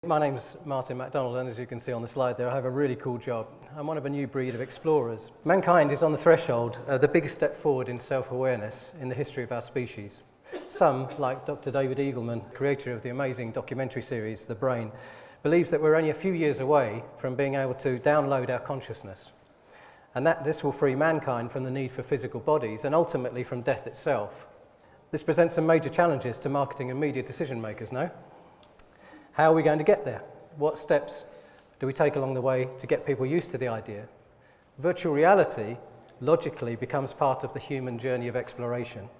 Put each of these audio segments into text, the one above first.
My name's Martin MacDonald, and as you can see on the slide there, I have a really cool job. I'm one of a new breed of explorers. Mankind is on the threshold of the biggest step forward in self-awareness in the history of our species. Some, like Dr. David Eagleman, creator of the amazing documentary series The Brain, believes that we're only a few years away from being able to download our consciousness, and that this will free mankind from the need for physical bodies and ultimately from death itself. This presents some major challenges to marketing and media decision makers, no? How are we going to get there? What steps do we take along the way to get people used to the idea? Virtual reality logically becomes part of the human journey of exploration,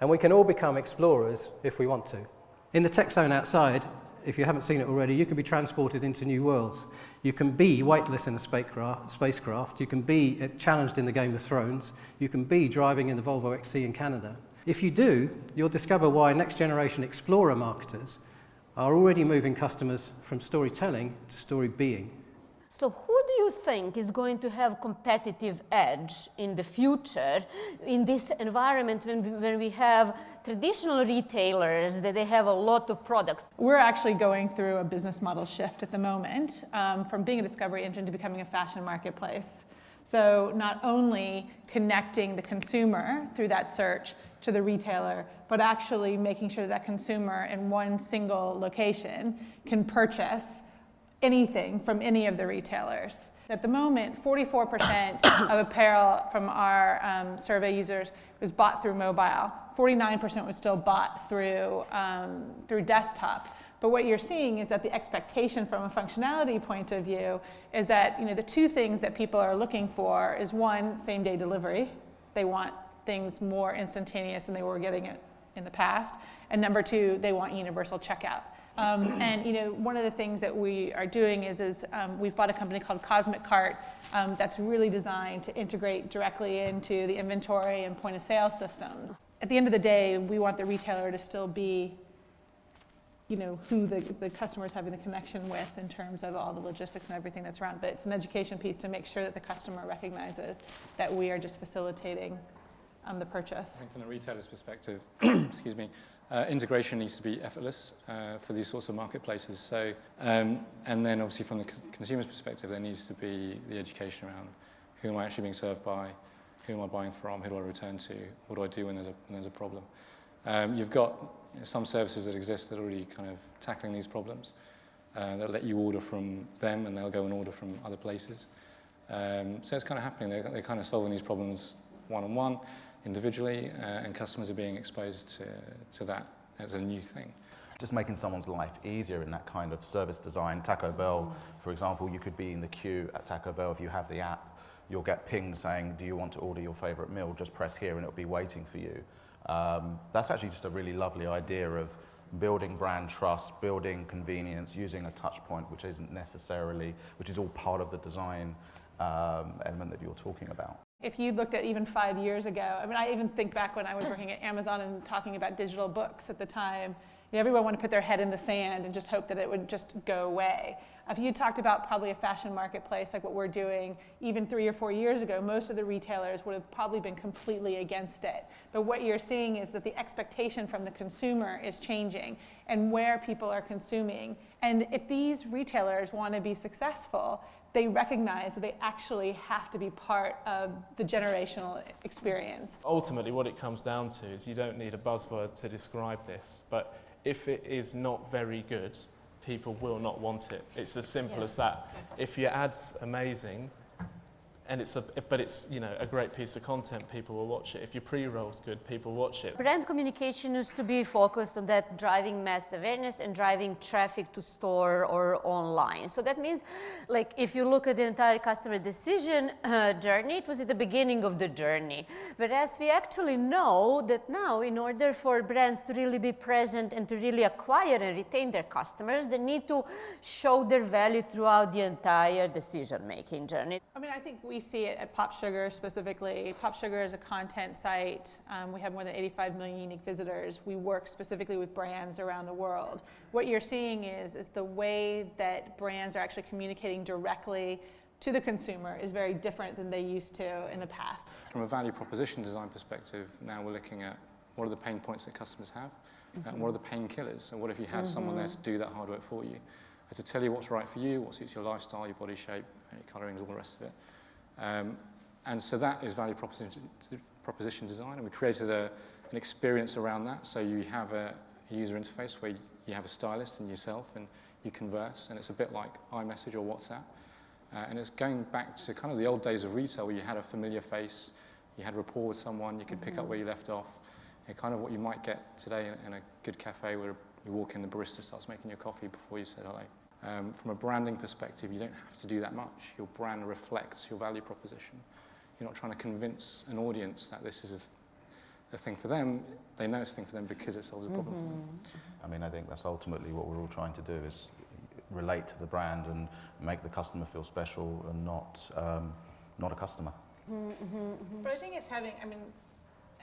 and we can all become explorers if we want to. In the tech zone outside, if you haven't seen it already, you can be transported into new worlds. You can be weightless in a spacecraft, you can be challenged in the Game of Thrones, you can be driving in the Volvo XC in Canada. If you do, you'll discover why next generation explorer marketers are already moving customers from storytelling to story being. So who do you think is going to have competitive edge in the future in this environment when we have traditional retailers that they have a lot of products? We're actually going through a business model shift at the moment from being a discovery engine to becoming a fashion marketplace. So not only connecting the consumer through that search to the retailer, but actually making sure that consumer in one single location can purchase anything from any of the retailers. At the moment, 44% of apparel from our survey users was bought through mobile. 49% was still bought through desktop. But what you're seeing is that the expectation from a functionality point of view is that the two things that people are looking for is one, same-day delivery. They want things more instantaneous than they were getting it in the past. And number two, they want universal checkout. And one of the things that we are doing is we've bought a company called Cosmic Cart that's really designed to integrate directly into the inventory and point of sale systems. At the end of the day, we want the retailer to still be who the customer is having the connection with in terms of all the logistics and everything that's around. But it's an education piece to make sure that the customer recognizes that we are just facilitating the purchase. I think from the retailer's perspective, excuse me, integration needs to be effortless for these sorts of marketplaces. So, and then obviously from the consumer's perspective, there needs to be the education around who am I actually being served by, who am I buying from, who do I return to, what do I do when there's a problem. You've got some services that exist that are already kind of tackling these problems that let you order from them and they'll go and order from other places. So it's kind of happening. They're kind of solving these problems one-on-one, individually, and customers are being exposed to that as a new thing. Just making someone's life easier in that kind of service design. Taco Bell, for example, you could be in the queue at Taco Bell. If you have the app, you'll get pinged saying, do you want to order your favorite meal? Just press here and it'll be waiting for you. That's actually just a really lovely idea of building brand trust, building convenience, using a touch point, which is all part of the design element that you're talking about. If you looked at even 5 years ago, I even think back when I was working at Amazon and talking about digital books at the time, everyone wanted to put their head in the sand and just hope that it would just go away. If you talked about probably a fashion marketplace like what we're doing, even 3 or 4 years ago, most of the retailers would have probably been completely against it. But what you're seeing is that the expectation from the consumer is changing and where people are consuming. And if these retailers want to be successful, they recognize that they actually have to be part of the generational experience. Ultimately, what it comes down to is you don't need a buzzword to describe this, but if it is not very good, people will not want it. It's as simple as that. If your ad's amazing, and it's a great piece of content, people will watch it. If your pre-roll's good, people watch it. Brand communication is to be focused on that driving mass awareness and driving traffic to store or online. So that means, like, if you look at the entire customer decision journey, it was at the beginning of the journey. Whereas we actually know that now, in order for brands to really be present and to really acquire and retain their customers, they need to show their value throughout the entire decision-making journey. I think we see it at Pop Sugar specifically. Pop Sugar is a content site. We have more than 85 million unique visitors. We work specifically with brands around the world. What you're seeing is the way that brands are actually communicating directly to the consumer is very different than they used to in the past. From a value proposition design perspective, now we're looking at what are the pain points that customers have and what are the painkillers. And what if you had someone there to do that hard work for you? to tell you what's right for you, what suits your lifestyle, your body shape, your colourings, all the rest of it. And so that is value proposition design, and we created an experience around that. So you have a user interface where you have a stylist and yourself, and you converse, and it's a bit like iMessage or WhatsApp. And it's going back to kind of the old days of retail where you had a familiar face, you had rapport with someone, you could pick up where you left off, and kind of what you might get today in a good cafe where you walk in, the barista starts making your coffee before you said hello. From a branding perspective, you don't have to do that much. Your brand reflects your value proposition. You're not trying to convince an audience that this is a thing for them. They know it's a thing for them because it solves a problem for them. I mean, I think that's ultimately what we're all trying to do, is relate to the brand and make the customer feel special and not a customer. But I think it's having, I mean,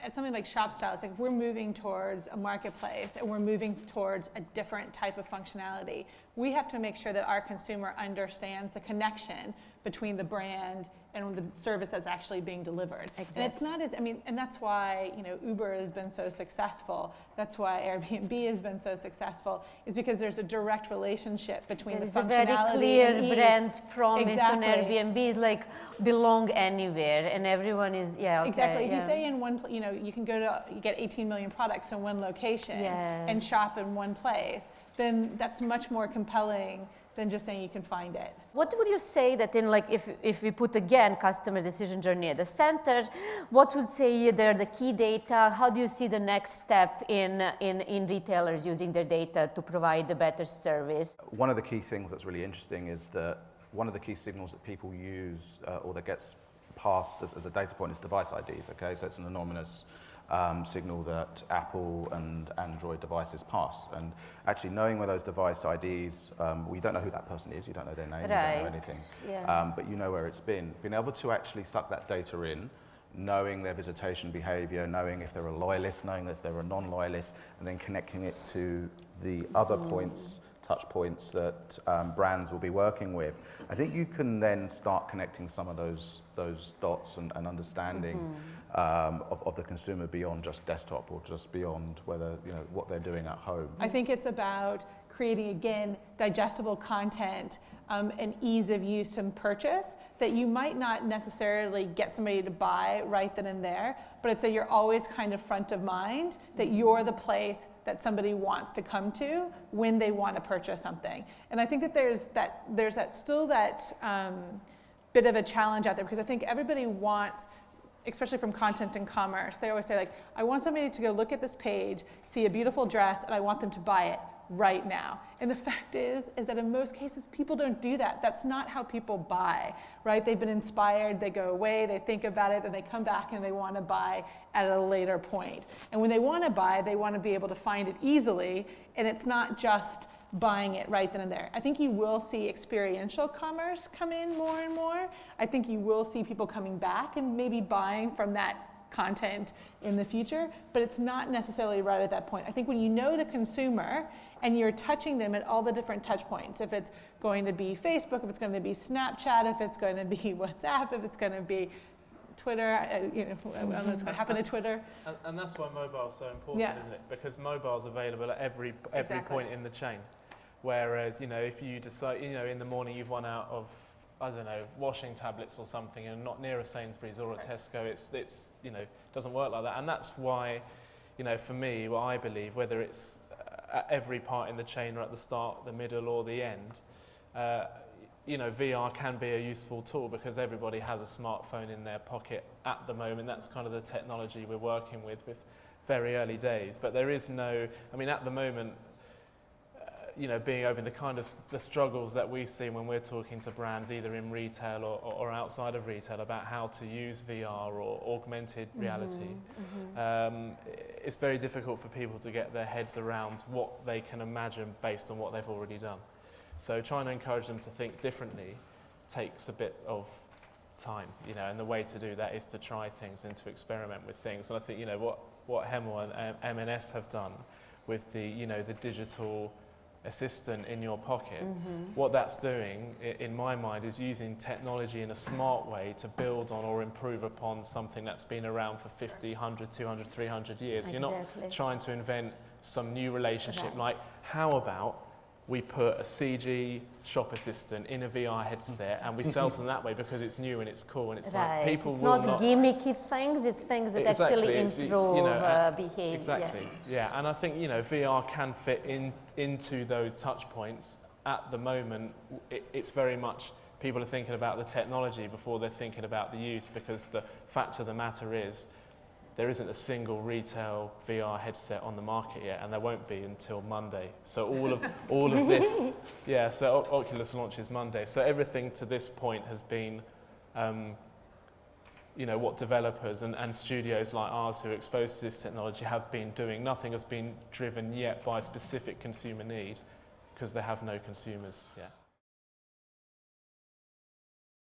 at something like Shop Style, it's like we're moving towards a marketplace and we're moving towards a different type of functionality. We have to make sure that our consumer understands the connection between the brand and the service that's actually being delivered. Exactly. And it's not as, I mean, and that's why, you know, Uber has been so successful. That's why Airbnb has been so successful, is because there's a direct relationship between There is the a functionality very clear and ease. brand promise Exactly. on Airbnb, is like belong anywhere, and everyone is, yeah, okay, Exactly. If yeah. you say in one, you know, you can go to, you get 18 million products in one location Yeah. and shop in one place, then that's much more compelling than just saying you can find it. What would you say that in, like, if we put again customer decision journey at the center, what would say they're the key data? How do you see the next step in retailers using their data to provide a better service? One of the key things that's really interesting is that one of the key signals that people use or that gets passed as a data point is device IDs, okay? So it's an anonymous signal that Apple and Android devices pass. And actually knowing where those device IDs, well, you don't know who that person is, you don't know their name, you don't know anything, Yeah. but you know where it's been. Being able to actually suck that data in, knowing their visitation behavior, knowing if they're a loyalist, knowing if they're a non-loyalist, and then connecting it to the other points, touch points that brands will be working with. I think you can then start connecting some of those dots and understanding of the consumer beyond just desktop or just beyond whether, you know, what they're doing at home. I think it's about creating, again, digestible content and ease of use and purchase that you might not necessarily get somebody to buy right then and there, but it's that you're always kind of front of mind, that you're the place that somebody wants to come to when they want to purchase something. And I think that there's still that bit of a challenge out there, because I think everybody wants, especially from content and commerce, they always say, like, I want somebody to go look at this page, see a beautiful dress, and I want them to buy it right now. And the fact is that in most cases, people don't do that. That's not how people buy, right? They've been inspired, they go away, they think about it, then they come back and they want to buy at a later point. And when they want to buy, they want to be able to find it easily, and it's not just buying it right then and there. I think you will see experiential commerce come in more and more. I think you will see people coming back and maybe buying from that content in the future, but it's not necessarily right at that point. I think when you know the consumer and you're touching them at all the different touch points, if it's going to be Facebook, if it's going to be Snapchat, if it's going to be WhatsApp, if it's going to be Twitter, you know, I don't know what's going to happen to Twitter. And that's why mobile is so important, isn't it? Because mobile is available at every point in the chain. Whereas, you know, if you decide, you know, in the morning you've run out of, I don't know, washing tablets or something, and not near a Sainsbury's or a Tesco, it's you know, doesn't work like that. And that's why, you know, for me, what I believe, whether it's at every part in the chain or at the start, the middle or the end, you know, VR can be a useful tool because everybody has a smartphone in their pocket at the moment. That's kind of the technology we're working with very early days. But there is no, I mean, at the moment, you know, being open, the struggles that we see when we're talking to brands either in retail or outside of retail about how to use VR or augmented reality. It's very difficult for people to get their heads around what they can imagine based on what they've already done. So trying to encourage them to think differently takes a bit of time, you know, and the way to do that is to try things and to experiment with things. And I think, you know, what Hemel and M&S have done with the, you know, the digital assistant in your pocket, what that's doing, in my mind, is using technology in a smart way to build on or improve upon something that's been around for 50, 100, 200, 300 years. Exactly. You're not trying to invent some new relationship, like, how about we put a CG shop assistant in a VR headset and we sell to them that way because it's new and it's cool and it's like people it's will not gimmicky things, it's things that Exactly, actually it's, improve you know, behavior. Exactly, yeah. And I think, you know, VR can fit into those touch points. At the moment, it's very much people are thinking about the technology before they're thinking about the use, because the fact of the matter is there isn't a single retail VR headset on the market yet, and there won't be until Monday. So all of this, yeah. So Oculus launches Monday. So everything to this point has been, you know, what developers and studios like ours who are exposed to this technology have been doing. Nothing has been driven yet by specific consumer need, because they have no consumers yet.